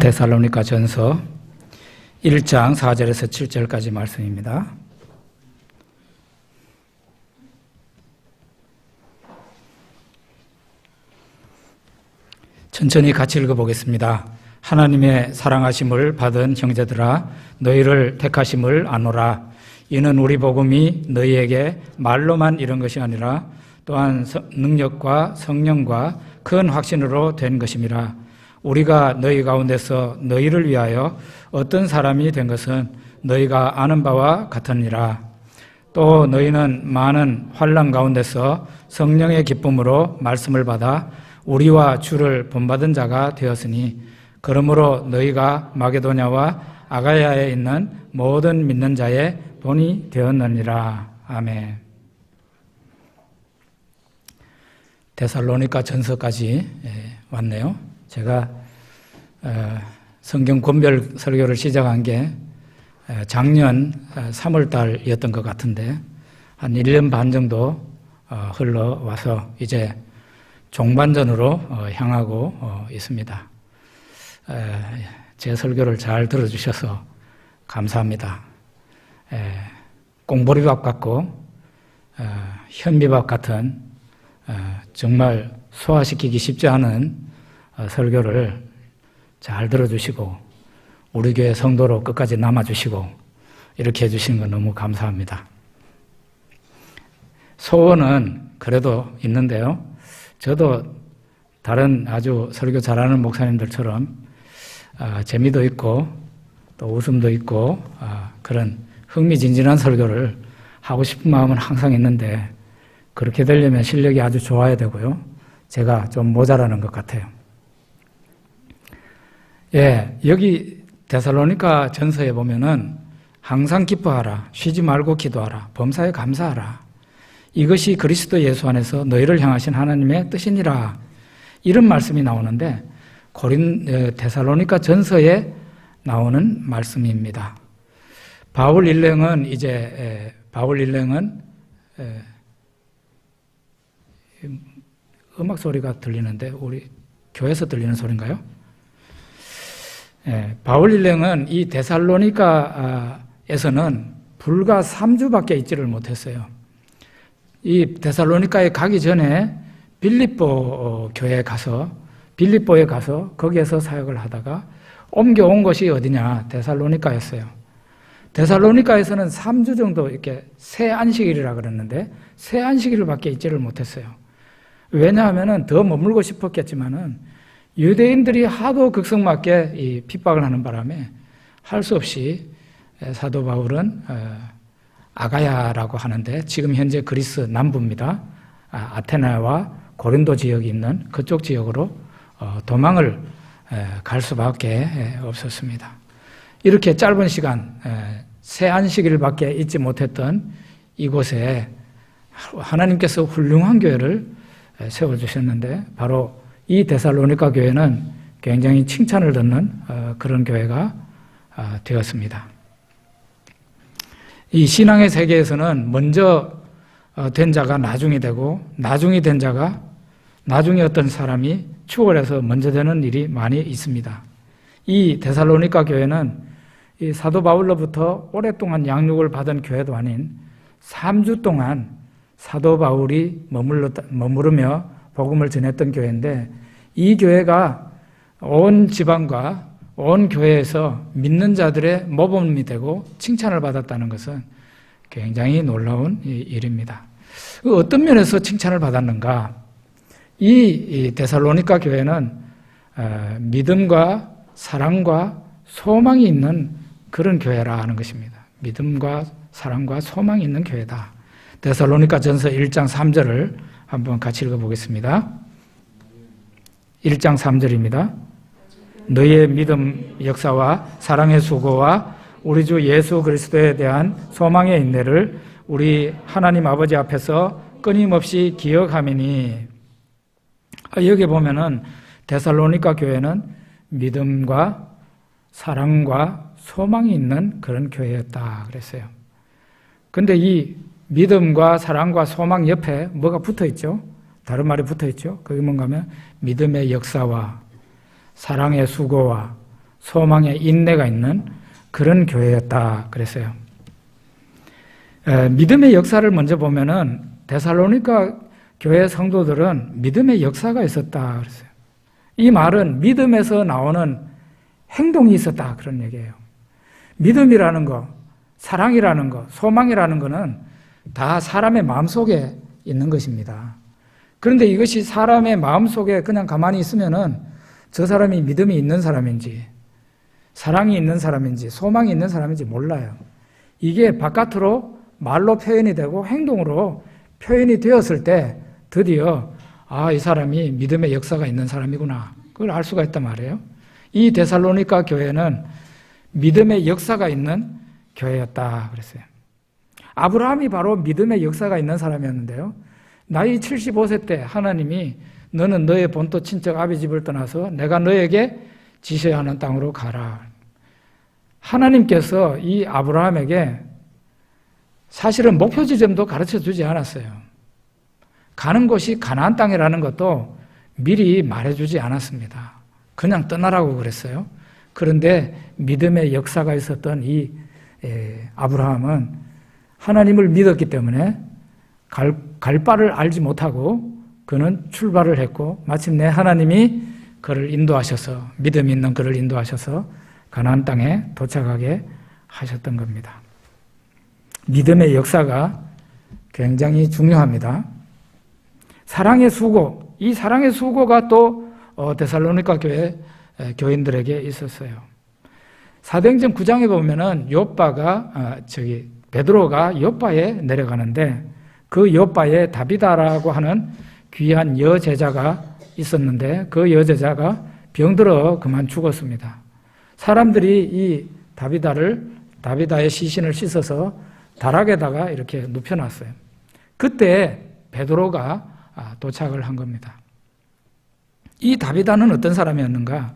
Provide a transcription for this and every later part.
데살로니가 전서 1장 4절에서 7절까지 말씀입니다. 천천히 같이 읽어보겠습니다. 하나님의 사랑하심을 받은 형제들아, 너희를 택하심을 아노라. 이는 우리 복음이 너희에게 말로만 이른 것이 아니라 또한 능력과 성령과 큰 확신으로 된 것임이라. 우리가 너희 가운데서 너희를 위하여 어떤 사람이 된 것은 너희가 아는 바와 같으니라. 또 너희는 많은 환난 가운데서 성령의 기쁨으로 말씀을 받아 우리와 주를 본받은 자가 되었으니, 그러므로 너희가 마게도냐와 아가야에 있는 모든 믿는 자의 본이 되었느니라. 아멘. 데살로니가 전서까지 왔네요. 제가 성경 권별 설교를 시작한 게 작년 3월 달이었던 것 같은데 한 1년 반 정도 흘러와서 이제 종반전으로 향하고 있습니다. 제 설교를 잘 들어주셔서 감사합니다. 꽁보리밥 같고 현미밥 같은 정말 소화시키기 쉽지 않은 설교를 잘 들어주시고 우리 교회 성도로 끝까지 남아주시고 이렇게 해주시는 건 너무 감사합니다. 소원은 그래도 있는데요. 저도 다른 아주 설교 잘하는 목사님들처럼 재미도 있고 또 웃음도 있고 그런 흥미진진한 설교를 하고 싶은 마음은 항상 있는데 그렇게 되려면 실력이 아주 좋아야 되고요. 제가 좀 모자라는 것 같아요. 여기 데살로니가 전서에 보면은 항상 기뻐하라, 쉬지 말고 기도하라, 범사에 감사하라. 이것이 그리스도 예수 안에서 너희를 향하신 하나님의 뜻이니라. 이런 말씀이 나오는데 데살로니가 전서에 나오는 말씀입니다. 바울 일행은 음악 소리가 들리는데 우리 교회에서 들리는 소리인가요? 바울 일행은 이 데살로니가에서는 불과 3주밖에 있지를 못했어요. 이 데살로니가에 가기 전에 빌립보에 가서 거기에서 사역을 하다가 옮겨온 것이 어디냐? 데살로니가였어요. 데살로니가에서는 3주 정도 이렇게 새 안식일이라 그랬는데 새 안식일밖에 있지를 못했어요. 왜냐하면은 더 머물고 싶었겠지만은 유대인들이 하도 극성맞게 이 핍박을 하는 바람에 할 수 없이 사도 바울은 아가야라고 하는데 지금 현재 그리스 남부입니다. 아테네와 고린도 지역이 있는 그쪽 지역으로 도망을 갈 수밖에 없었습니다. 이렇게 짧은 시간 새 안식일밖에 있지 못했던 이곳에 하나님께서 훌륭한 교회를 세워주셨는데 바로 이 데살로니가 교회는 굉장히 칭찬을 듣는 그런 교회가 되었습니다. 이 신앙의 세계에서는 먼저 된 자가 나중이 되고 나중이 된 자가 나중에 어떤 사람이 추월해서 먼저 되는 일이 많이 있습니다. 이 데살로니가 교회는 이 사도 바울로부터 오랫동안 양육을 받은 교회도 아닌 3주 동안 사도 바울이 머무르며 복음을 전했던 교회인데 이 교회가 온 지방과 온 교회에서 믿는 자들의 모범이 되고 칭찬을 받았다는 것은 굉장히 놀라운 일입니다. 어떤 면에서 칭찬을 받았는가? 이 데살로니가 교회는 믿음과 사랑과 소망이 있는 그런 교회라 하는 것입니다. 믿음과 사랑과 소망이 있는 교회다. 데살로니가 전서 1장 3절을 한번 같이 읽어보겠습니다. 1장 3절입니다. 너희의 믿음 역사와 사랑의 수고와 우리 주 예수 그리스도에 대한 소망의 인내를 우리 하나님 아버지 앞에서 끊임없이 기억하미니. 여기 보면은 데살로니가 교회는 믿음과 사랑과 소망이 있는 그런 교회였다 그랬어요. 근데 이 믿음과 사랑과 소망 옆에 뭐가 붙어 있죠? 다른 말이 붙어 있죠. 그게 뭔가 하면 믿음의 역사와 사랑의 수고와 소망에 인내가 있는 그런 교회였다 그랬어요. 믿음의 역사를 먼저 보면은 데살로니가 교회 성도들은 믿음의 역사가 있었다 그랬어요. 이 말은 믿음에서 나오는 행동이 있었다 그런 얘기예요. 믿음이라는 거, 사랑이라는 거, 소망이라는 거는 다 사람의 마음속에 있는 것입니다. 그런데 이것이 사람의 마음속에 그냥 가만히 있으면은 저 사람이 믿음이 있는 사람인지, 사랑이 있는 사람인지, 소망이 있는 사람인지 몰라요. 이게 바깥으로 말로 표현이 되고 행동으로 표현이 되었을 때 드디어 이 사람이 믿음의 역사가 있는 사람이구나, 그걸 알 수가 있단 말이에요. 이 데살로니가 교회는 믿음의 역사가 있는 교회였다 그랬어요. 아브라함이 바로 믿음의 역사가 있는 사람이었는데요. 나이 75세 때 하나님이 너는 너의 본토 친척 아비 집을 떠나서 내가 너에게 지셔야 하는 땅으로 가라. 하나님께서 이 아브라함에게 사실은 목표 지점도 가르쳐 주지 않았어요. 가는 곳이 가나안 땅이라는 것도 미리 말해주지 않았습니다. 그냥 떠나라고 그랬어요. 그런데 믿음의 역사가 있었던 이 아브라함은 하나님을 믿었기 때문에 갈 바를 알지 못하고 그는 출발을 했고 마침내 하나님이 그를 인도하셔서, 믿음 있는 그를 인도하셔서 가나안 땅에 도착하게 하셨던 겁니다. 믿음의 역사가 굉장히 중요합니다. 사랑의 수고, 이 사랑의 수고가 또 데살로니가 교회 교인들에게 있었어요. 사도행전 9장에 보면은 베드로가 요빠에 내려가는데 그 요빠에 다비다라고 하는 귀한 여제자가 있었는데 그 여제자가 병들어 그만 죽었습니다. 사람들이 이 다비다의 시신을 씻어서 다락에다가 이렇게 눕혀놨어요. 그때 베드로가 도착을 한 겁니다. 이 다비다는 어떤 사람이었는가?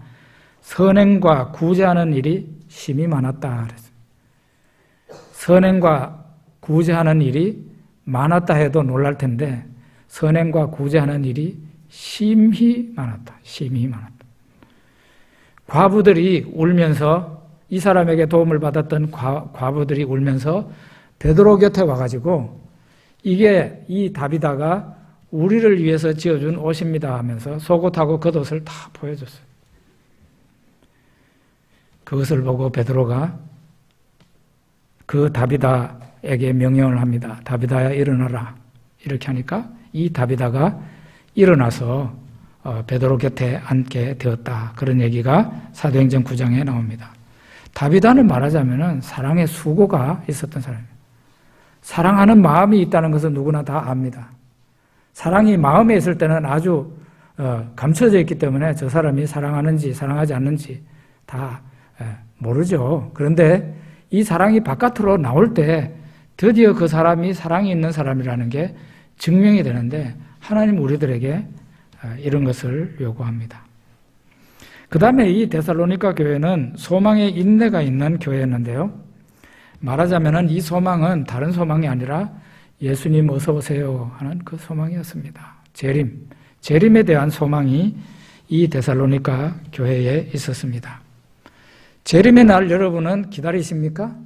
선행과 구제하는 일이 심히 많았다 그랬어요. 선행과 구제하는 일이 많았다 해도 놀랄 텐데 선행과 구제하는 일이 심히 많았다. 심히 많았다. 과부들이 울면서, 이 사람에게 도움을 받았던 과부들이 울면서 베드로 곁에 와가지고 이게 이 다비다가 우리를 위해서 지어준 옷입니다 하면서 속옷하고 겉옷을 다 보여줬어요. 그것을 보고 베드로가 그 다비다에게 명령을 합니다. 다비다야 일어나라. 이렇게 하니까 이 다비다가 일어나서 베드로 곁에 앉게 되었다. 그런 얘기가 사도행전 9장에 나옵니다. 다비다는 말하자면 사랑의 수고가 있었던 사람이에요. 사랑하는 마음이 있다는 것은 누구나 다 압니다. 사랑이 마음에 있을 때는 아주 감춰져 있기 때문에 저 사람이 사랑하는지 사랑하지 않는지 다 모르죠. 그런데 이 사랑이 바깥으로 나올 때 드디어 그 사람이 사랑이 있는 사람이라는 게 증명이 되는데 하나님 우리들에게 이런 것을 요구합니다. 그 다음에 이 데살로니가 교회는 소망의 인내가 있는 교회였는데요. 말하자면 이 소망은 다른 소망이 아니라 예수님 어서 오세요 하는 그 소망이었습니다. 재림에 대한 소망이 이 데살로니가 교회에 있었습니다. 재림의 날 여러분은 기다리십니까?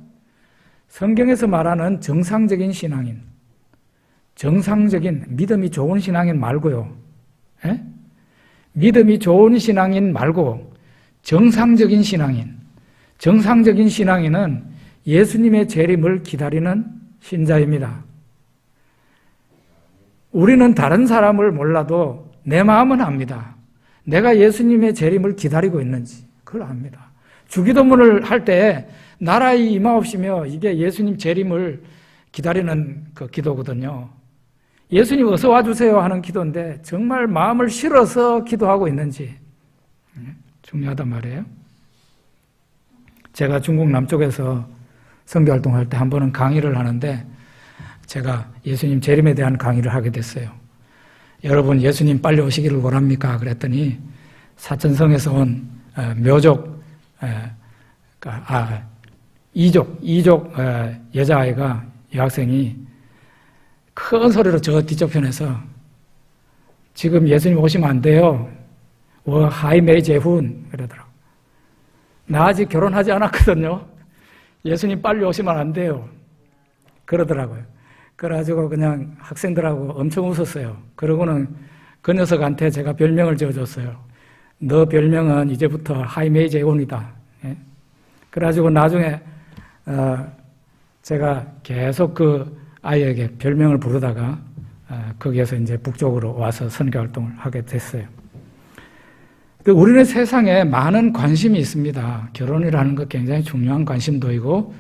성경에서 말하는 정상적인 신앙인, 정상적인 믿음이 좋은 신앙인 말고요. 믿음이 좋은 신앙인 말고 정상적인 신앙인, 정상적인 신앙인은 예수님의 재림을 기다리는 신자입니다. 우리는 다른 사람을 몰라도 내 마음은 압니다. 내가 예수님의 재림을 기다리고 있는지 그걸 압니다. 주기도문을 할 때 나라의 임하옵시며 이게 예수님 재림을 기다리는 그 기도거든요. 예수님 어서 와주세요 하는 기도인데 정말 마음을 실어서 기도하고 있는지 중요하단 말이에요. 제가 중국 남쪽에서 선교활동할 때 한 번은 강의를 하는데 제가 예수님 재림에 대한 강의를 하게 됐어요. 여러분 예수님 빨리 오시기를 원합니까? 그랬더니 사천성에서 온 묘족 이족 여자아이가 여학생이 큰 소리로 저 뒤쪽 편에서 지금 예수님 오시면 안 돼요. 하이메이 제훈 그러더라고. 나 아직 결혼하지 않았거든요. 예수님 빨리 오시면 안 돼요. 그러더라고요. 그래가지고 그냥 학생들하고 엄청 웃었어요. 그러고는 그 녀석한테 제가 별명을 지어줬어요. 너 별명은 이제부터 하이메이 제온이다. 예? 그래가지고 나중에 제가 계속 그 아이에게 별명을 부르다가 거기에서 이제 북쪽으로 와서 선교 활동을 하게 됐어요. 우리는 세상에 많은 관심이 있습니다. 결혼이라는 것 굉장히 중요한 관심도이고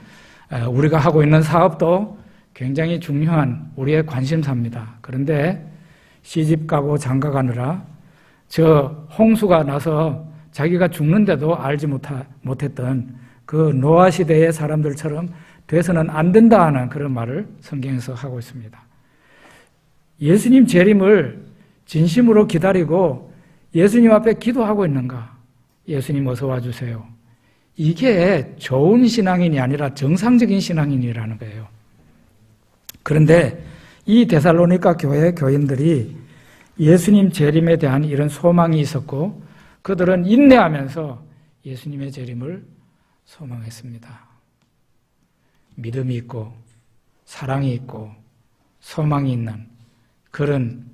우리가 하고 있는 사업도 굉장히 중요한 우리의 관심사입니다. 그런데 시집가고 장가가느라 저 홍수가 나서 자기가 죽는데도 알지 못했던 그 노아 시대의 사람들처럼 돼서는 안 된다 하는 그런 말을 성경에서 하고 있습니다. 예수님 재림을 진심으로 기다리고 예수님 앞에 기도하고 있는가? 예수님 어서 와주세요. 이게 좋은 신앙인이 아니라 정상적인 신앙인이라는 거예요. 그런데 이 데살로니가 교회 교인들이 예수님 재림에 대한 이런 소망이 있었고 그들은 인내하면서 예수님의 재림을 소망했습니다. 믿음이 있고 사랑이 있고 소망이 있는 그런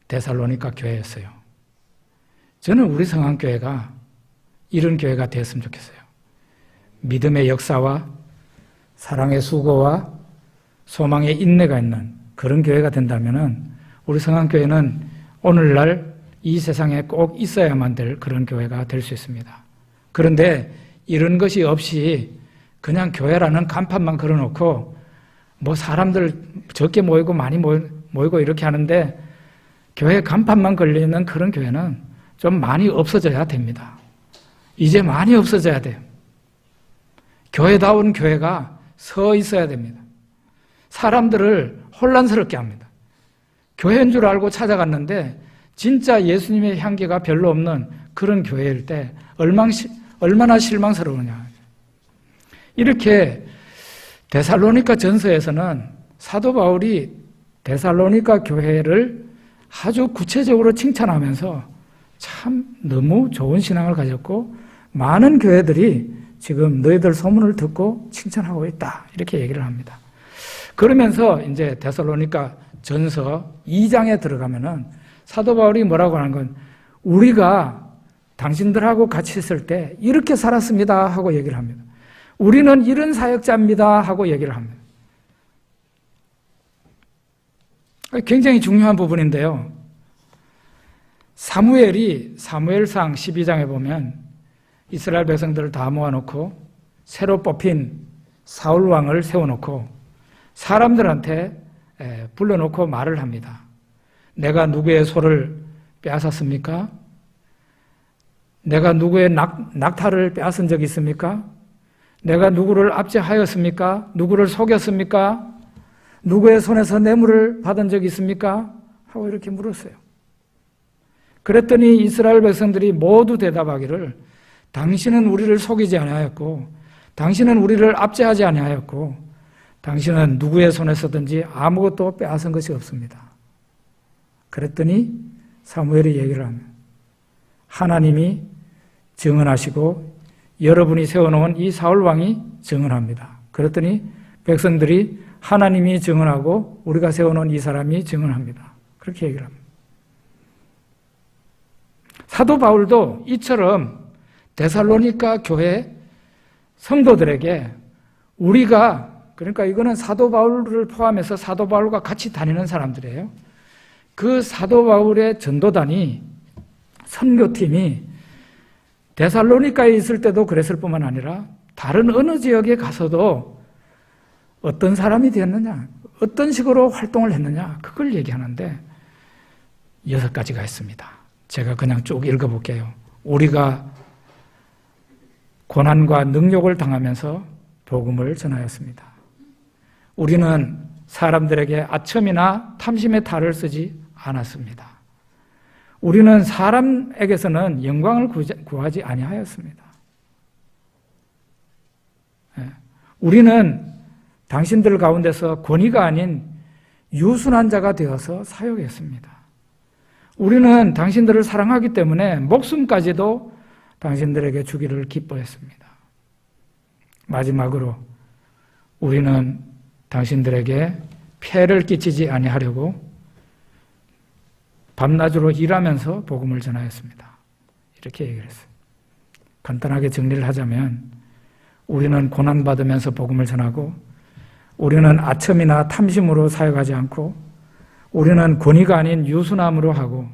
데살로니가 교회였어요. 저는 우리 성안교회가 이런 교회가 되었으면 좋겠어요. 믿음의 역사와 사랑의 수고와 소망의 인내가 있는 그런 교회가 된다면 우리 성안교회는 오늘날 이 세상에 꼭 있어야만 될 그런 교회가 될 수 있습니다. 그런데 이런 것이 없이 그냥 교회라는 간판만 걸어놓고 뭐 사람들 적게 모이고 많이 모이고 이렇게 하는데 교회 간판만 걸리는 그런 교회는 좀 많이 없어져야 됩니다. 이제 많이 없어져야 돼요. 교회다운 교회가 서 있어야 됩니다. 사람들을 혼란스럽게 합니다. 교회인 줄 알고 찾아갔는데 진짜 예수님의 향기가 별로 없는 그런 교회일 때 얼마나 실망스러우냐. 이렇게 데살로니가 전서에서는 사도 바울이 데살로니가 교회를 아주 구체적으로 칭찬하면서 참 너무 좋은 신앙을 가졌고 많은 교회들이 지금 너희들 소문을 듣고 칭찬하고 있다. 이렇게 얘기를 합니다. 그러면서 이제 데살로니가 전서 2장에 들어가면은 사도 바울이 뭐라고 하는 건 우리가 당신들하고 같이 있을 때 이렇게 살았습니다 하고 얘기를 합니다. 우리는 이런 사역자입니다 하고 얘기를 합니다. 굉장히 중요한 부분인데요. 사무엘이 사무엘상 12장에 보면 이스라엘 백성들을 다 모아놓고 새로 뽑힌 사울 왕을 세워놓고 사람들한테 불러놓고 말을 합니다. 내가 누구의 소를 빼앗았습니까? 내가 누구의 낙타를 빼앗은 적이 있습니까? 내가 누구를 압제하였습니까? 누구를 속였습니까? 누구의 손에서 뇌물을 받은 적이 있습니까? 하고 이렇게 물었어요. 그랬더니 이스라엘 백성들이 모두 대답하기를 당신은 우리를 속이지 아니하였고 당신은 우리를 압제하지 아니하였고 당신은 누구의 손에서든지 아무것도 빼앗은 것이 없습니다. 그랬더니 사무엘이 얘기를 합니다. 하나님이 증언하시고 여러분이 세워놓은 이 사울 왕이 증언합니다. 그랬더니 백성들이 하나님이 증언하고 우리가 세워놓은 이 사람이 증언합니다. 그렇게 얘기를 합니다. 사도 바울도 이처럼 데살로니가 교회 성도들에게 우리가 그러니까 이거는 사도 바울을 포함해서 사도 바울과 같이 다니는 사람들이에요. 그 사도 바울의 전도단이 선교팀이 데살로니가에 있을 때도 그랬을 뿐만 아니라 다른 어느 지역에 가서도 어떤 사람이 되었느냐, 어떤 식으로 활동을 했느냐 그걸 얘기하는데 6가지가 있습니다. 제가 그냥 쭉 읽어볼게요. 우리가 고난과 능욕을 당하면서 복음을 전하였습니다. 우리는 사람들에게 아첨이나 탐심의 탈을 쓰지 않았습니다. 우리는 사람에게서는 영광을 구하지 아니하였습니다. 우리는 당신들 가운데서 권위가 아닌 유순한 자가 되어서 사역했습니다. 우리는 당신들을 사랑하기 때문에 목숨까지도 당신들에게 주기를 기뻐했습니다. 마지막으로 우리는 당신들에게 폐를 끼치지 아니하려고 밤낮으로 일하면서 복음을 전하였습니다. 이렇게 얘기를 했어요. 간단하게 정리를 하자면 우리는 고난받으면서 복음을 전하고, 우리는 아첨이나 탐심으로 사역하지 않고, 우리는 권위가 아닌 유순함으로 하고,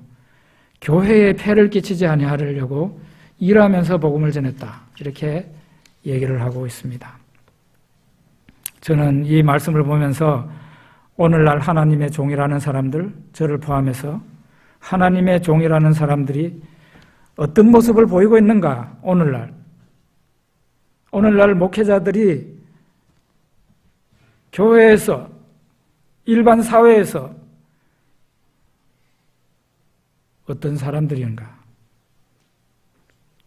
교회에 폐를 끼치지 아니하려고 일하면서 복음을 전했다. 이렇게 얘기를 하고 있습니다. 저는 이 말씀을 보면서 오늘날 하나님의 종이라는 사람들, 저를 포함해서 하나님의 종이라는 사람들이 어떤 모습을 보이고 있는가? 오늘날 목회자들이 교회에서, 일반 사회에서 어떤 사람들인가?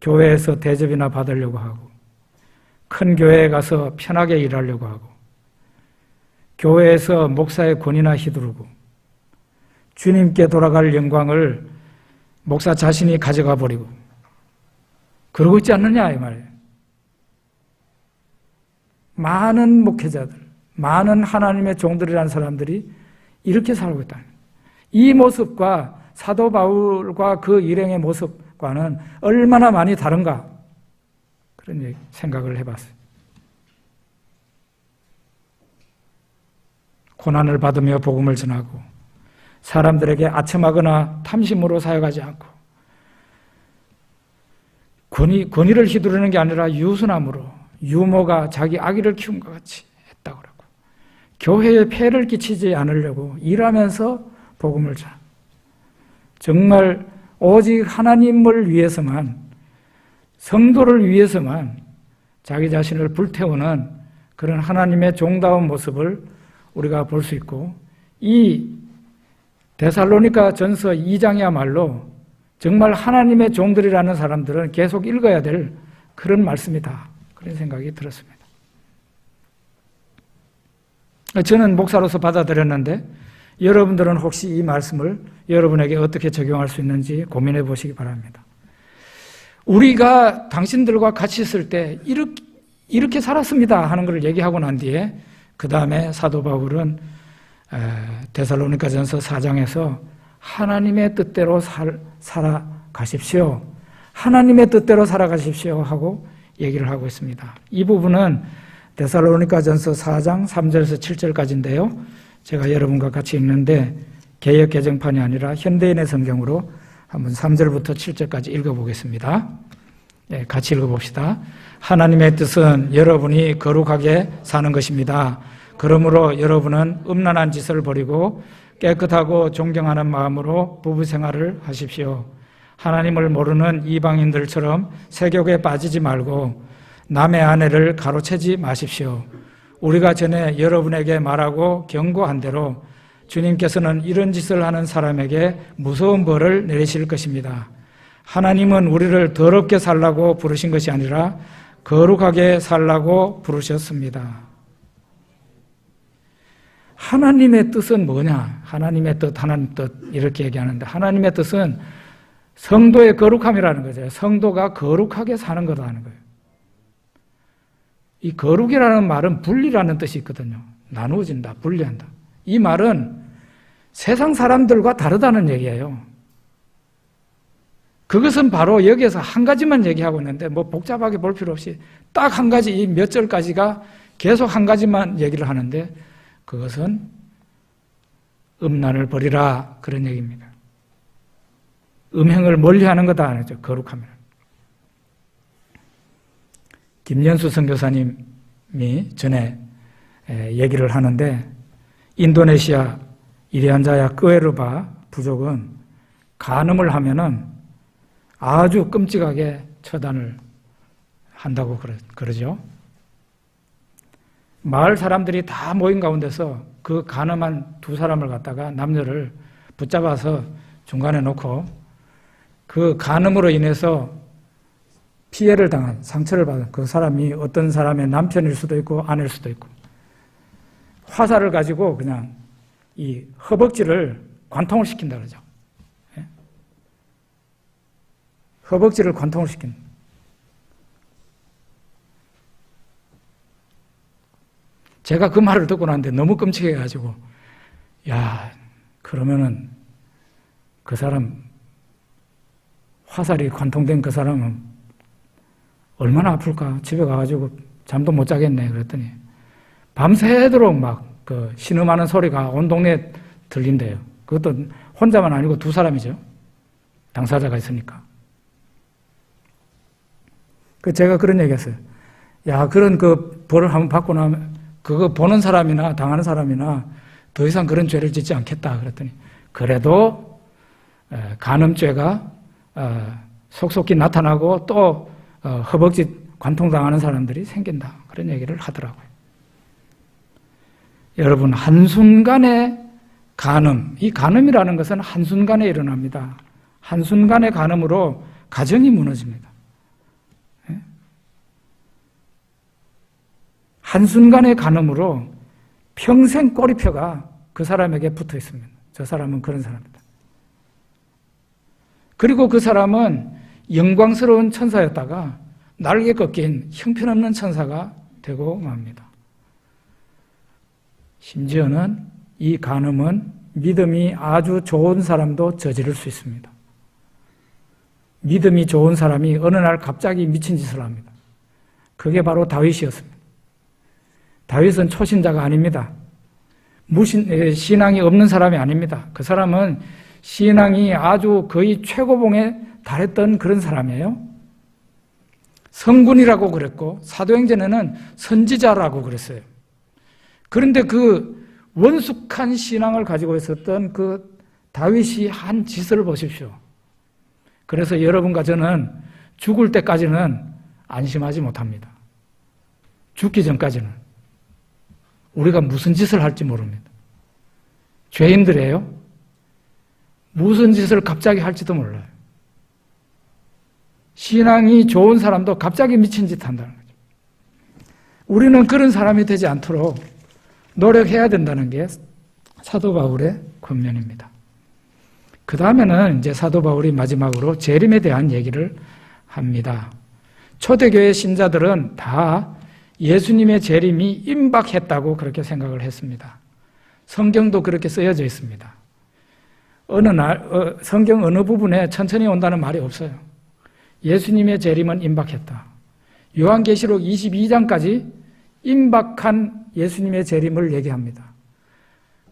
교회에서 대접이나 받으려고 하고, 큰 교회에 가서 편하게 일하려고 하고, 교회에서 목사의 권위나 휘두르고, 주님께 돌아갈 영광을 목사 자신이 가져가 버리고, 그러고 있지 않느냐 이 말이에요. 많은 목회자들, 많은 하나님의 종들이라는 사람들이 이렇게 살고 있다. 이 모습과 사도 바울과 그 일행의 모습과는 얼마나 많이 다른가, 그런 생각을 해봤어요. 고난을 받으며 복음을 전하고, 사람들에게 아첨하거나 탐심으로 사역하지 않고, 권위를 휘두르는 게 아니라 유순함으로, 유모가 자기 아기를 키운 것 같이 했다고 그러고, 교회에 폐를 끼치지 않으려고 일하면서 복음을 전하고, 정말 오직 하나님을 위해서만, 성도를 위해서만 자기 자신을 불태우는 그런 하나님의 종다운 모습을 우리가 볼 수 있고, 이 데살로니가 전서 2장이야말로 정말 하나님의 종들이라는 사람들은 계속 읽어야 될 그런 말씀이다, 그런 생각이 들었습니다. 저는 목사로서 받아들였는데, 여러분들은 혹시 이 말씀을 여러분에게 어떻게 적용할 수 있는지 고민해 보시기 바랍니다. 우리가 당신들과 같이 있을 때 이렇게 살았습니다 하는 것을 얘기하고 난 뒤에, 그 다음에 사도 바울은 데살로니가전서 4장에서 하나님의 뜻대로 살아가십시오, 하나님의 뜻대로 살아가십시오 하고 얘기를 하고 있습니다. 이 부분은 데살로니가전서 4장 3절에서 7절까지인데요. 제가 여러분과 같이 읽는데 개역 개정판이 아니라 현대인의 성경으로 한번 3절부터 7절까지 읽어보겠습니다. 네, 같이 읽어봅시다. 하나님의 뜻은 여러분이 거룩하게 사는 것입니다. 그러므로 여러분은 음란한 짓을 버리고 깨끗하고 존경하는 마음으로 부부 생활을 하십시오. 하나님을 모르는 이방인들처럼 세욕에 빠지지 말고 남의 아내를 가로채지 마십시오. 우리가 전에 여러분에게 말하고 경고한 대로 주님께서는 이런 짓을 하는 사람에게 무서운 벌을 내리실 것입니다. 하나님은 우리를 더럽게 살라고 부르신 것이 아니라 거룩하게 살라고 부르셨습니다. 하나님의 뜻은 뭐냐? 하나님의 뜻, 하나님 뜻 이렇게 얘기하는데, 하나님의 뜻은 성도의 거룩함이라는 거죠. 성도가 거룩하게 사는 거라는 거예요. 이 거룩이라는 말은 분리라는 뜻이 있거든요. 나누어진다, 분리한다. 이 말은 세상 사람들과 다르다는 얘기예요. 그것은 바로 여기에서 한 가지만 얘기하고 있는데, 뭐 복잡하게 볼 필요 없이 딱 한 가지, 이 몇 절까지가 계속 한 가지만 얘기를 하는데, 그것은 음란을 버리라, 그런 얘기입니다. 음행을 멀리하는 거다 하죠. 거룩하면. 김연수 선교사님이 전에 얘기를 하는데, 인도네시아 이리안자야 끄에르바 부족은 간음을 하면은 아주 끔찍하게 처단을 한다고 그러죠. 마을 사람들이 다 모인 가운데서 그 간음한 두 사람을 갖다가, 남녀를 붙잡아서 중간에 놓고 그 간음으로 인해서 피해를 당한, 상처를 받은 그 사람이 어떤 사람의 남편일 수도 있고 아내일 수도 있고, 화살을 가지고 그냥 이 허벅지를 관통을 시킨다 그러죠. 허벅지를 관통을 시킨. 제가 그 말을 듣고 나는데 너무 끔찍해가지고, 야, 그러면은 그 사람, 화살이 관통된 그 사람은 얼마나 아플까? 집에 가가지고 잠도 못 자겠네. 그랬더니 밤새도록 막 그 신음하는 소리가 온 동네에 들린대요. 그것도 혼자만 아니고 두 사람이죠. 당사자가 있으니까. 제가 그런 얘기 했어요. 야, 그런 그 벌을 한번 받고 나면 그거 보는 사람이나 당하는 사람이나 더 이상 그런 죄를 짓지 않겠다. 그랬더니 그래도 간음죄가 속속히 나타나고 또 허벅지 관통당하는 사람들이 생긴다. 그런 얘기를 하더라고요. 여러분, 한순간의 간음, 이 간음이라는 것은 한순간에 일어납니다. 한순간의 간음으로 가정이 무너집니다. 한순간의 간음으로 평생 꼬리표가 그 사람에게 붙어 있습니다. 저 사람은 그런 사람이다. 그리고 그 사람은 영광스러운 천사였다가 날개 꺾인 형편없는 천사가 되고 맙니다. 심지어는 이 간음은 믿음이 아주 좋은 사람도 저지를 수 있습니다. 믿음이 좋은 사람이 어느 날 갑자기 미친 짓을 합니다. 그게 바로 다윗이었습니다. 다윗은 초신자가 아닙니다. 신앙이 없는 사람이 아닙니다. 그 사람은 신앙이 아주 거의 최고봉에 달했던 그런 사람이에요. 성군이라고 그랬고 사도행전에는 선지자라고 그랬어요. 그런데 그 원숙한 신앙을 가지고 있었던 그 다윗이 한 짓을 보십시오. 그래서 여러분과 저는 죽을 때까지는 안심하지 못합니다. 죽기 전까지는. 우리가 무슨 짓을 할지 모릅니다. 죄인들이에요. 무슨 짓을 갑자기 할지도 몰라요. 신앙이 좋은 사람도 갑자기 미친 짓 한다는 거죠. 우리는 그런 사람이 되지 않도록 노력해야 된다는 게 사도 바울의 권면입니다. 그 다음에는 이제 사도 바울이 마지막으로 재림에 대한 얘기를 합니다. 초대교회 신자들은 다 예수님의 재림이 임박했다고 그렇게 생각을 했습니다. 성경도 그렇게 쓰여져 있습니다. 어느 날 성경 어느 부분에 천천히 온다는 말이 없어요. 예수님의 재림은 임박했다. 요한계시록 22장까지 임박한 예수님의 재림을 얘기합니다.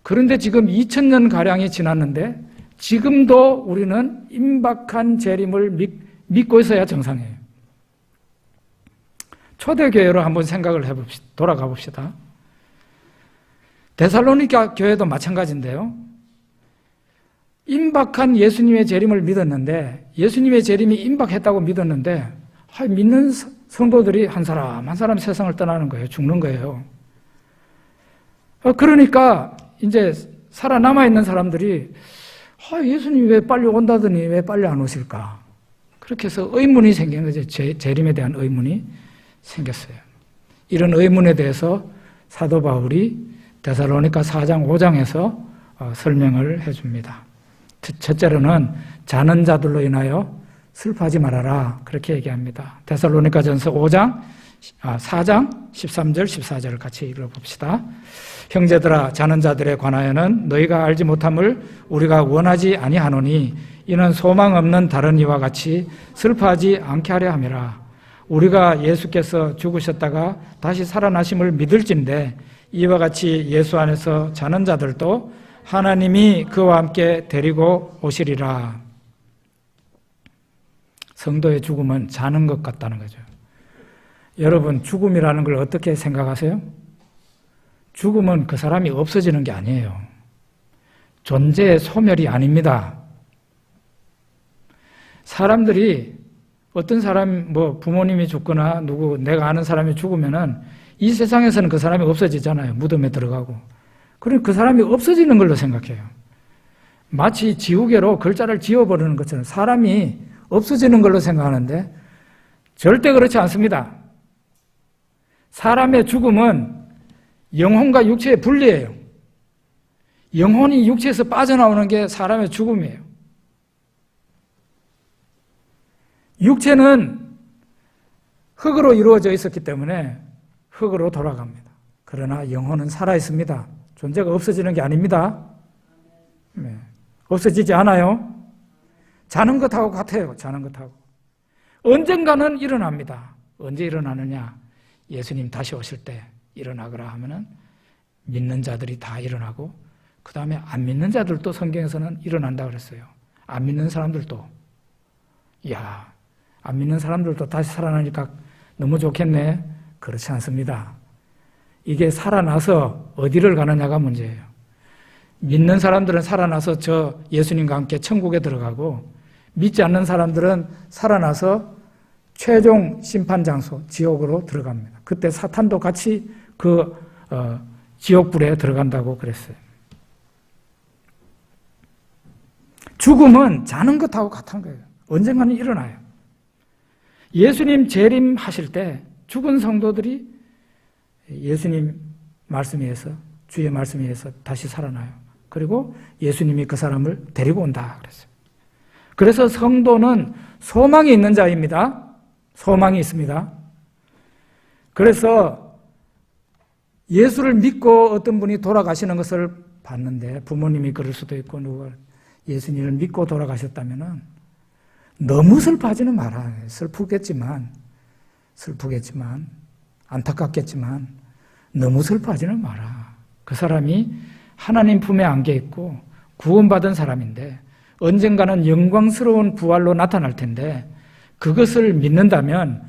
그런데 지금 2000년가량이 지났는데 지금도 우리는 임박한 재림을 믿고 있어야 정상이에요. 초대교회로 한번 생각을 해봅시다. 돌아가 봅시다. 데살로니가 교회도 마찬가지인데요. 임박한 예수님의 재림을 믿었는데 예수님의 재림이 임박했다고 믿었는데 믿는 성도들이 한 사람 한 사람 세상을 떠나는 거예요. 죽는 거예요. 그러니까 이제 살아남아 있는 사람들이 예수님이 왜 빨리 온다더니 왜 빨리 안 오실까? 그렇게 해서 의문이 생긴 거죠. 재림에 대한 의문이 생겼어요. 이런 의문에 대해서 사도 바울이 데살로니가 4장 5장에서 설명을 해줍니다. 첫째로는 자는 자들로 인하여 슬퍼하지 말아라 그렇게 얘기합니다. 데살로니가전서 4장 13절 14절을 같이 읽어봅시다. 형제들아 자는 자들에 관하여는 너희가 알지 못함을 우리가 원하지 아니하노니 이는 소망 없는 다른 이와 같이 슬퍼하지 않게 하려 함이라. 우리가 예수께서 죽으셨다가 다시 살아나심을 믿을진데 이와 같이 예수 안에서 자는 자들도 하나님이 그와 함께 데리고 오시리라. 성도의 죽음은 자는 것 같다는 거죠. 여러분, 죽음이라는 걸 어떻게 생각하세요? 죽음은 그 사람이 없어지는 게 아니에요. 존재의 소멸이 아닙니다. 사람들이 어떤 사람, 부모님이 죽거나 내가 아는 사람이 죽으면은 이 세상에서는 그 사람이 없어지잖아요. 무덤에 들어가고. 그럼 그 사람이 없어지는 걸로 생각해요. 마치 지우개로 글자를 지워버리는 것처럼 사람이 없어지는 걸로 생각하는데 절대 그렇지 않습니다. 사람의 죽음은 영혼과 육체의 분리예요. 영혼이 육체에서 빠져나오는 게 사람의 죽음이에요. 육체는 흙으로 이루어져 있었기 때문에 흙으로 돌아갑니다. 그러나 영혼은 살아있습니다. 존재가 없어지는 게 아닙니다. 네. 없어지지 않아요. 자는 것하고 같아요. 자는 것하고. 언젠가는 일어납니다. 언제 일어나느냐? 예수님 다시 오실 때 일어나거라 하면은 믿는 자들이 다 일어나고, 그 다음에 안 믿는 자들도 성경에서는 일어난다 그랬어요. 안 믿는 사람들도. 이야, 안 믿는 사람들도 다시 살아나니까 너무 좋겠네. 그렇지 않습니다. 이게 살아나서 어디를 가느냐가 문제예요. 믿는 사람들은 살아나서 저 예수님과 함께 천국에 들어가고, 믿지 않는 사람들은 살아나서 최종 심판 장소 지옥으로 들어갑니다. 그때 사탄도 같이 그 지옥불에 들어간다고 그랬어요. 죽음은 자는 것하고 같은 거예요. 언젠가는 일어나요. 예수님 재림하실 때 죽은 성도들이 예수님 말씀에 의해서, 주의 말씀에 의해서 다시 살아나요. 그리고 예수님이 그 사람을 데리고 온다 그랬어요. 그래서 성도는 소망이 있는 자입니다. 소망이 있습니다. 그래서 예수를 믿고 어떤 분이 돌아가시는 것을 봤는데, 부모님이 그럴 수도 있고 누가 예수님을 믿고 돌아가셨다면 너무 슬퍼하지는 마라. 슬프겠지만 안타깝겠지만 너무 슬퍼하지는 마라. 그 사람이 하나님 품에 안겨 있고 구원받은 사람인데 언젠가는 영광스러운 부활로 나타날 텐데, 그것을 믿는다면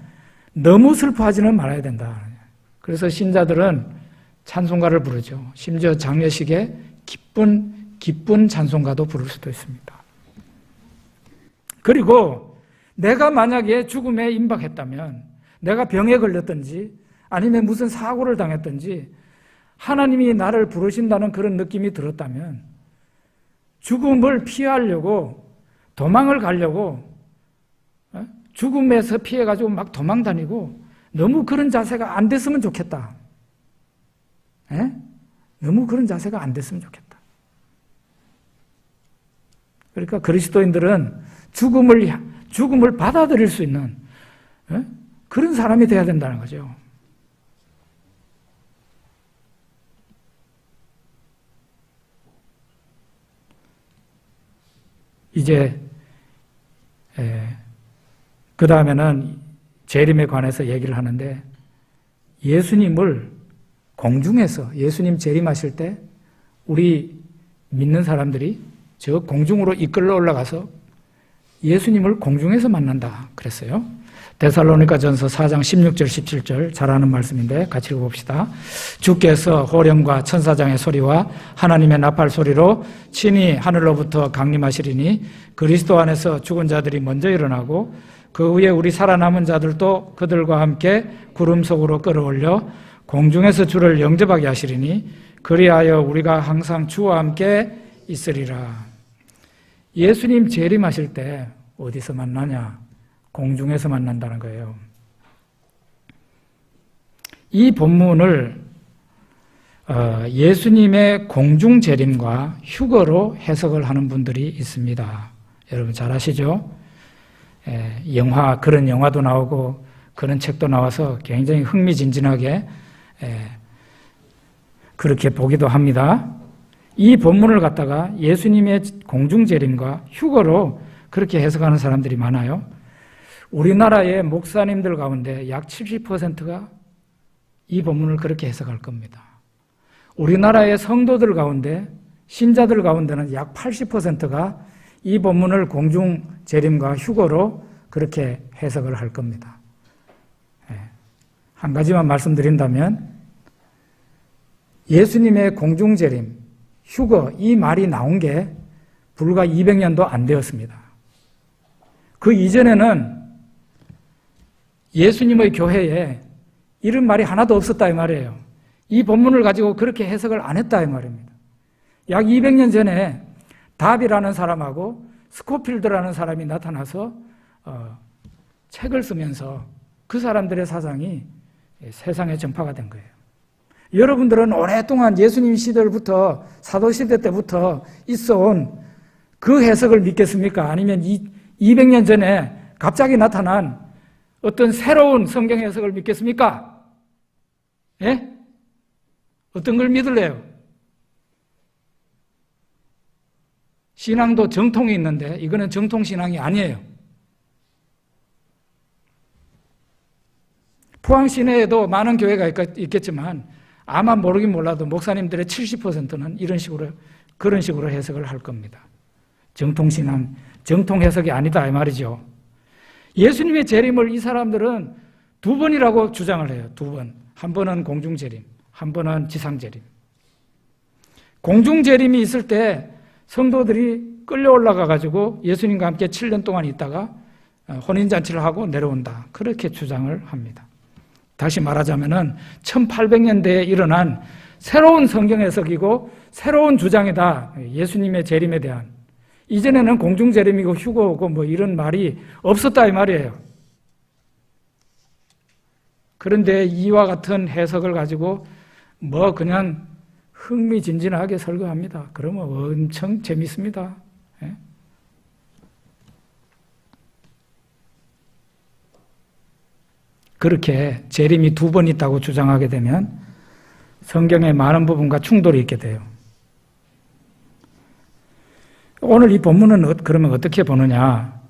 너무 슬퍼하지는 말아야 된다. 그래서 신자들은 찬송가를 부르죠. 심지어 장례식에 기쁜 찬송가도 부를 수도 있습니다. 그리고 내가 만약에 죽음에 임박했다면, 내가 병에 걸렸든지 아니면 무슨 사고를 당했든지 하나님이 나를 부르신다는 그런 느낌이 들었다면, 죽음을 피하려고 도망을 가려고 죽음에서 피해가지고 막 도망 다니고 너무 그런 자세가 안 됐으면 좋겠다. 너무 그런 자세가 안 됐으면 좋겠다. 그러니까 그리스도인들은 죽음을 받아들일 수 있는 그런 사람이 돼야 된다는 거죠. 이제 그 다음에는 재림에 관해서 얘기를 하는데, 예수님을 공중에서, 예수님 재림하실 때 우리 믿는 사람들이 저 공중으로 이끌러 올라가서 예수님을 공중에서 만난다 그랬어요. 데살로니가전서 4장 16절 17절 잘 아는 말씀인데 같이 읽어봅시다. 주께서 호령과 천사장의 소리와 하나님의 나팔 소리로 친히 하늘로부터 강림하시리니, 그리스도 안에서 죽은 자들이 먼저 일어나고 그 후에 우리 살아남은 자들도 그들과 함께 구름 속으로 끌어올려 공중에서 주를 영접하게 하시리니, 그리하여 우리가 항상 주와 함께 있으리라. 예수님 재림하실 때 어디서 만나냐? 공중에서 만난다는 거예요. 이 본문을 예수님의 공중 재림과 휴거로 해석을 하는 분들이 있습니다. 여러분 잘 아시죠? 그런 영화도 나오고 그런 책도 나와서 굉장히 흥미진진하게 그렇게 보기도 합니다. 이 본문을 갖다가 예수님의 공중 재림과 휴거로 그렇게 해석하는 사람들이 많아요. 우리나라의 목사님들 가운데 약 70%가 이 본문을 그렇게 해석할 겁니다. 우리나라의 성도들 가운데, 신자들 가운데는 약 80%가 이 본문을 공중 재림과 휴거로 그렇게 해석을 할 겁니다. 한 가지만 말씀드린다면, 예수님의 공중 재림, 휴거, 이 말이 나온 게 불과 200년도 안 되었습니다. 그 이전에는 예수님의 교회에 이런 말이 하나도 없었다 이 말이에요. 이 본문을 가지고 그렇게 해석을 안 했다 이 말입니다. 약 200년 전에 답이라는 사람하고 스코필드라는 사람이 나타나서 책을 쓰면서 그 사람들의 사상이 세상에 전파가 된 거예요. 여러분들은 오랫동안 예수님 시대부터 사도시대 때부터 있어온 그 해석을 믿겠습니까? 아니면 200년 전에 갑자기 나타난 어떤 새로운 성경 해석을 믿겠습니까? 예? 어떤 걸 믿을래요? 신앙도 정통이 있는데 이거는 정통신앙이 아니에요. 포항 시내에도 많은 교회가 있겠지만 아마 모르긴 몰라도 목사님들의 70%는 그런 식으로 해석을 할 겁니다. 정통신앙, 정통해석이 아니다 이 말이죠. 예수님의 재림을 이 사람들은 두 번이라고 주장을 해요. 두 번. 한 번은 공중재림, 한 번은 지상재림. 공중재림이 있을 때 성도들이 끌려 올라가가지고 예수님과 함께 7년 동안 있다가 혼인잔치를 하고 내려온다. 그렇게 주장을 합니다. 다시 말하자면은 1800년대에 일어난 새로운 성경 해석이고 새로운 주장이다. 예수님의 재림에 대한. 이전에는 공중재림이고 휴거고 뭐 이런 말이 없었다 이 말이에요. 그런데 이와 같은 해석을 가지고 뭐 그냥 흥미진진하게 설교합니다. 그러면 엄청 재밌습니다. 예? 그렇게 재림이 두 번 있다고 주장하게 되면 성경의 많은 부분과 충돌이 있게 돼요. 오늘 이 본문은 그러면 어떻게 보느냐?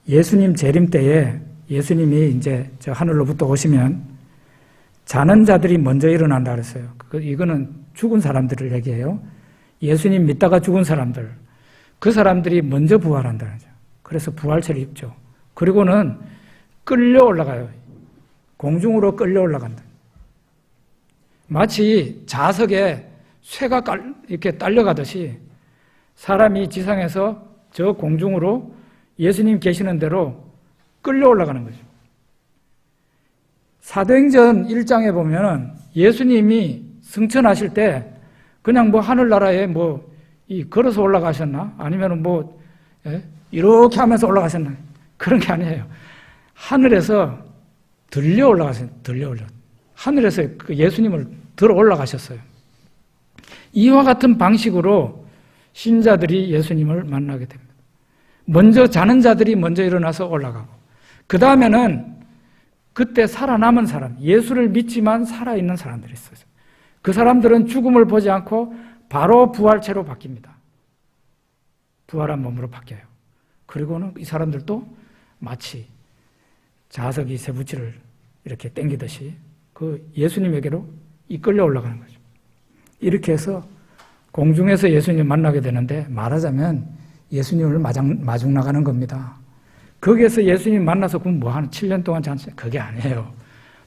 예수님 재림 때에 예수님이 이제 저 하늘로부터 오시면 자는 자들이 먼저 일어난다 그랬어요. 이거는 죽은 사람들을 얘기해요. 예수님 믿다가 죽은 사람들, 그 사람들이 먼저 부활한다는 거죠. 그래서 부활체를 입죠. 그리고는 끌려 올라가요. 공중으로 끌려 올라간다. 마치 자석에 쇠가 이렇게 딸려가듯이 사람이 지상에서 저 공중으로 예수님 계시는 대로 끌려 올라가는 거죠. 사도행전 1장에 보면 예수님이 승천하실 때 그냥 뭐 하늘나라에 걸어서 올라가셨나? 아니면 이렇게 하면서 올라가셨나? 그런 게 아니에요. 하늘에서 들려 올라가셨어요. 하늘에서 그 예수님을 들어 올라가셨어요. 이와 같은 방식으로 신자들이 예수님을 만나게 됩니다. 먼저 자는 자들이 먼저 일어나서 올라가고, 그 다음에는 그때 살아남은 사람, 예수를 믿지만 살아있는 사람들이 있어요. 그 사람들은 죽음을 보지 않고 바로 부활체로 바뀝니다. 부활한 몸으로 바뀌어요. 그리고는 이 사람들도 마치 자석이 쇠붙이를 이렇게 당기듯이 그 예수님에게로 이끌려 올라가는 거죠. 이렇게 해서 공중에서 예수님을 만나게 되는데, 말하자면 예수님을 마중 나가는 겁니다. 거기에서 예수님 만나서 그럼 뭐 하는 7년 동안 잔치? 그게 아니에요.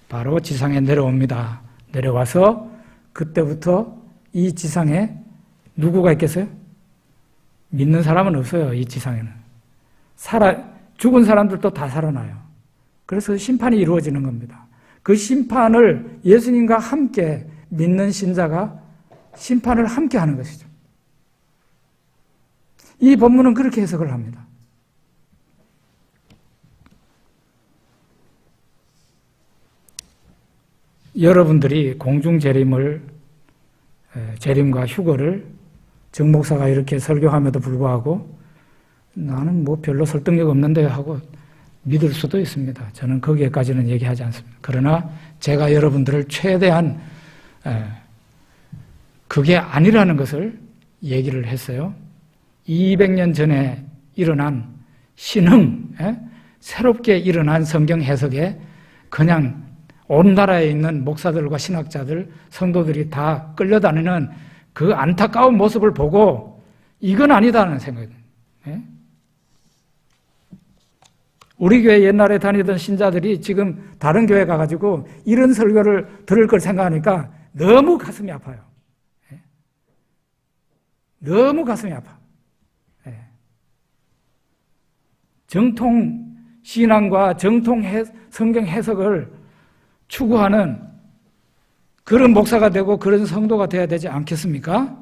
바로 지상에 내려옵니다. 내려와서 그때부터 이 지상에 누구가 있겠어요? 믿는 사람은 없어요. 이 지상에는. 죽은 사람들도 다 살아나요. 그래서 심판이 이루어지는 겁니다. 그 심판을 예수님과 함께 믿는 신자가 심판을 함께 하는 것이죠. 이 본문은 그렇게 해석을 합니다. 여러분들이 공중 재림과 휴거를 정 목사가 이렇게 설교함에도 불구하고 나는 뭐 별로 설득력 없는데 하고 믿을 수도 있습니다. 저는 거기에까지는 얘기하지 않습니다. 그러나 제가 여러분들을 최대한 그게 아니라는 것을 얘기를 했어요. 200년 전에 일어난 신흥, 새롭게 일어난 성경 해석에 그냥 온 나라에 있는 목사들과 신학자들, 성도들이 다 끌려다니는 그 안타까운 모습을 보고 이건 아니다는 생각이에요. 우리 교회 옛날에 다니던 신자들이 지금 다른 교회 가가지고 이런 설교를 들을 걸 생각하니까 너무 가슴이 아파요. 너무 가슴이 아파. 정통 신앙과 정통 성경 해석을 추구하는 그런 목사가 되고 그런 성도가 되어야 되지 않겠습니까?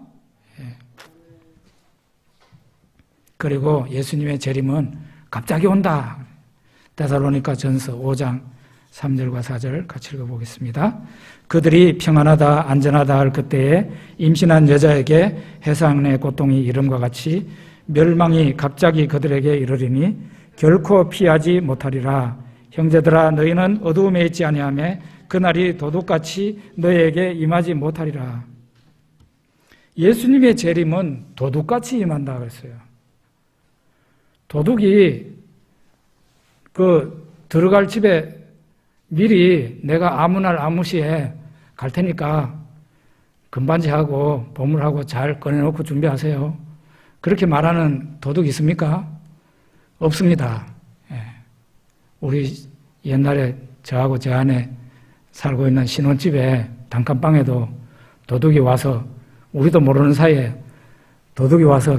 그리고 예수님의 재림은 갑자기 온다. 데살로니가 전서 5장 3절과 4절 같이 읽어보겠습니다. 그들이 평안하다 안전하다 할 그때에 임신한 여자에게 해상의 고통이 이름과 같이 멸망이 갑자기 그들에게 이르리니 결코 피하지 못하리라. 형제들아 너희는 어두움에 있지 아니하며 그날이 도둑같이 너희에게 임하지 못하리라. 예수님의 재림은 도둑같이 임한다 그랬어요. 도둑이 들어갈 집에 미리 내가 아무 날 아무 시에 갈 테니까 금반지하고 보물하고 잘 꺼내놓고 준비하세요. 그렇게 말하는 도둑이 있습니까? 없습니다. 예. 우리 옛날에 저하고 제 아내 살고 있는 신혼집에 단칸방에도 도둑이 와서 우리도 모르는 사이에 도둑이 와서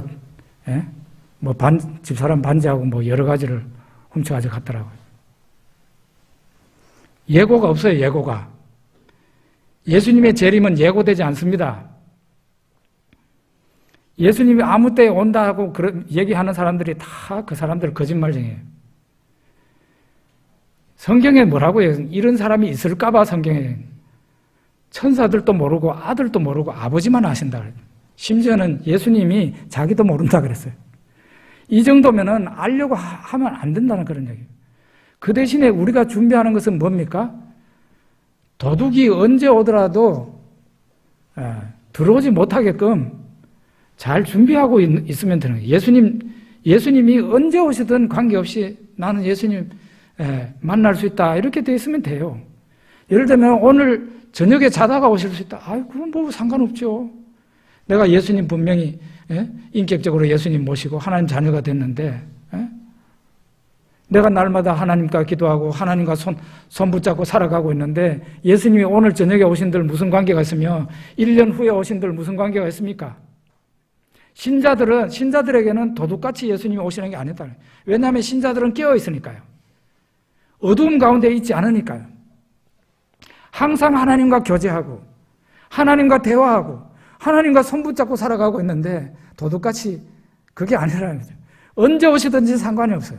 집사람 반지하고 뭐 여러 가지를 훔쳐가지고 갔더라고요. 예고가 없어요. 예고가. 예수님의 재림은 예고되지 않습니다. 예수님이 아무 때에 온다 하고 얘기하는 사람들이 다 그 사람들 거짓말쟁이에요. 성경에 뭐라고 해요? 이런 사람이 있을까 봐 성경에 천사들도 모르고 아들도 모르고 아버지만 아신다. 심지어는 예수님이 자기도 모른다 그랬어요. 이 정도면은 알려고 하면 안 된다는 그런 얘기예요. 그 대신에 우리가 준비하는 것은 뭡니까? 도둑이 언제 오더라도 들어오지 못하게끔 잘 준비하고 있으면 되는 거예요. 예수님이 언제 오시든 관계없이 나는 예수님 만날 수 있다 이렇게 돼 있으면 돼요. 예를 들면 오늘 저녁에 자다가 오실 수 있다. 그건 뭐 상관없죠. 내가 예수님 분명히 인격적으로 예수님 모시고 하나님 자녀가 됐는데 내가 날마다 하나님과 기도하고 하나님과 손 붙잡고 살아가고 있는데 예수님이 오늘 저녁에 오신들 무슨 관계가 있으며 1년 후에 오신들 무슨 관계가 있습니까? 신자들에게는 도둑같이 예수님이 오시는 게 아니다. 왜냐하면 신자들은 깨어 있으니까요. 어두움 가운데 있지 않으니까요. 항상 하나님과 교제하고 하나님과 대화하고 하나님과 손 붙잡고 살아가고 있는데 도둑같이 그게 아니라는 거죠. 언제 오시든지 상관이 없어요.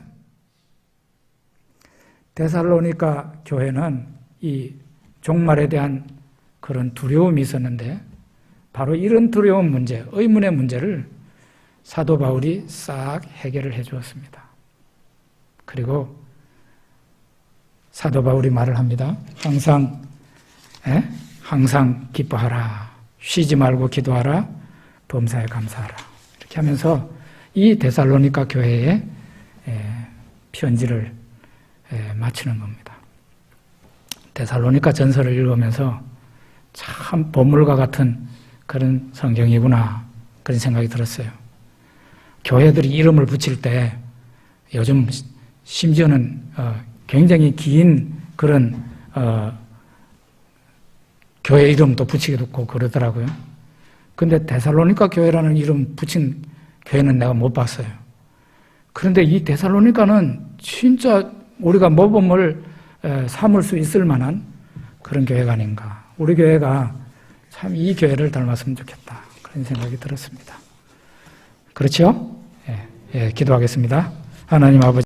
데살로니가 교회는 이 종말에 대한 그런 두려움이 있었는데 바로 이런 두려움 문제, 의문의 문제를 사도 바울이 싹 해결을 해 주었습니다. 그리고 사도 바울이 말을 합니다. 항상 기뻐하라. 쉬지 말고 기도하라. 범사에 감사하라. 이렇게 하면서 이 데살로니가 교회에 편지를 마치는 겁니다. 데살로니가 전서를 읽으면서 참 보물과 같은 그런 성경이구나 그런 생각이 들었어요. 교회들이 이름을 붙일 때 요즘 심지어는 굉장히 긴 그런 교회 이름도 붙이기도 했고 그러더라고요. 근데 데살로니가 교회라는 이름 붙인 교회는 내가 못 봤어요. 그런데 이 데살로니가는 진짜 우리가 모범을 삼을 수 있을 만한 그런 교회가 아닌가. 우리 교회가 참 이 교회를 닮았으면 좋겠다. 그런 생각이 들었습니다. 그렇죠? 예, 기도하겠습니다. 하나님 아버지